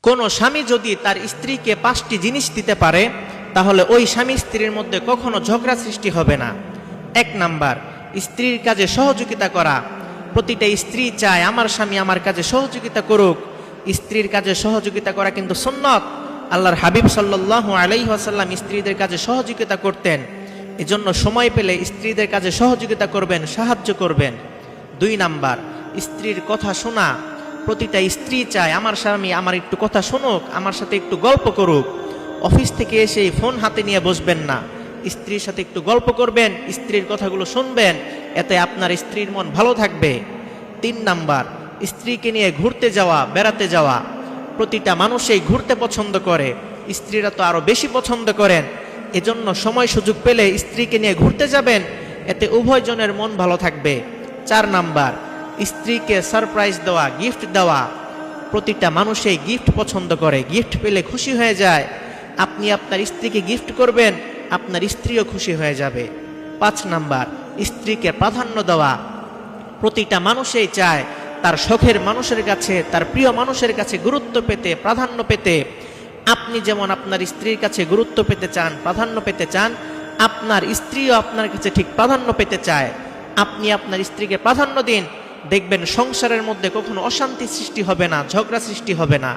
কোনো স্বামী যদি তার স্ত্রীকে 5টি জিনিস দিতে পারে তাহলে ওই স্বামী স্ত্রীর মধ্যে কখনো ঝগড়া সৃষ্টি হবে না। 1 নাম্বার, স্ত্রীর কাজে সহযোগিতা করা। প্রতিটা স্ত্রী চায় আমার স্বামী আমার কাজে সহযোগিতা করুক। স্ত্রীর কাজে সহযোগিতা করা কিন্তু সুন্নত। আল্লাহর হাবিব সাল্লাল্লাহু আলাইহি ওয়াসাল্লাম স্ত্রীদের কাজে সহযোগিতা করতেন। এজন্য সময় পেলে স্ত্রীদের কাজে সহযোগিতা করবেন, সাহায্য করবেন। 2 নাম্বার, স্ত্রীর কথা শোনা। প্রতিটা স্ত্রী চায় আমার স্বামী আমার একটু কথা শুনুক, আমার সাথে একটু গল্প করুক। অফিস থেকে এসে ফোন হাতে নিয়ে বসবেন না, স্ত্রীর সাথে একটু গল্প করবেন, স্ত্রীর কথাগুলো শুনবেন, এতে আপনার স্ত্রীর মন ভালো থাকবে। 3 নাম্বার, স্ত্রীকে নিয়ে ঘুরতে যাওয়া, বেড়াতে যাওয়া। প্রতিটা মানুষই ঘুরতে পছন্দ করে, স্ত্রীরা তো আরো বেশি পছন্দ করেন। এজন্য সময় সুযোগ পেলে স্ত্রীকে নিয়ে ঘুরতে যাবেন, এতে উভয়জনের মন ভালো থাকবে। 4 নাম্বার, স্ত্রীকে সারপ্রাইজ দেওয়া, গিফট দেওয়া। প্রতিটা মানুষই গিফট পছন্দ করে, গিফট পেলে খুশি হয়ে যায়। আপনি আপনার স্ত্রীকে গিফট করবেন, আপনার স্ত্রীও খুশি হয়ে যাবে। 5 নাম্বার, স্ত্রীকে প্রাধান্য দেওয়া। প্রতিটা মানুষই চায় তার শখের মানুষের কাছে, তার প্রিয় মানুষের কাছে গুরুত্ব পেতে, প্রাধান্য পেতে। আপনি যেমন আপনার স্ত্রীর কাছে গুরুত্ব পেতে চান, প্রাধান্য পেতে চান, আপনার স্ত্রীও আপনার কাছে ঠিক প্রাধান্য পেতে চায়। আপনি আপনার স্ত্রীকে প্রাধান্য দিন, দেখবেন সংসারের মধ্যে কখনো অশান্তি সৃষ্টি হবে না, ঝগড়া সৃষ্টি হবে না।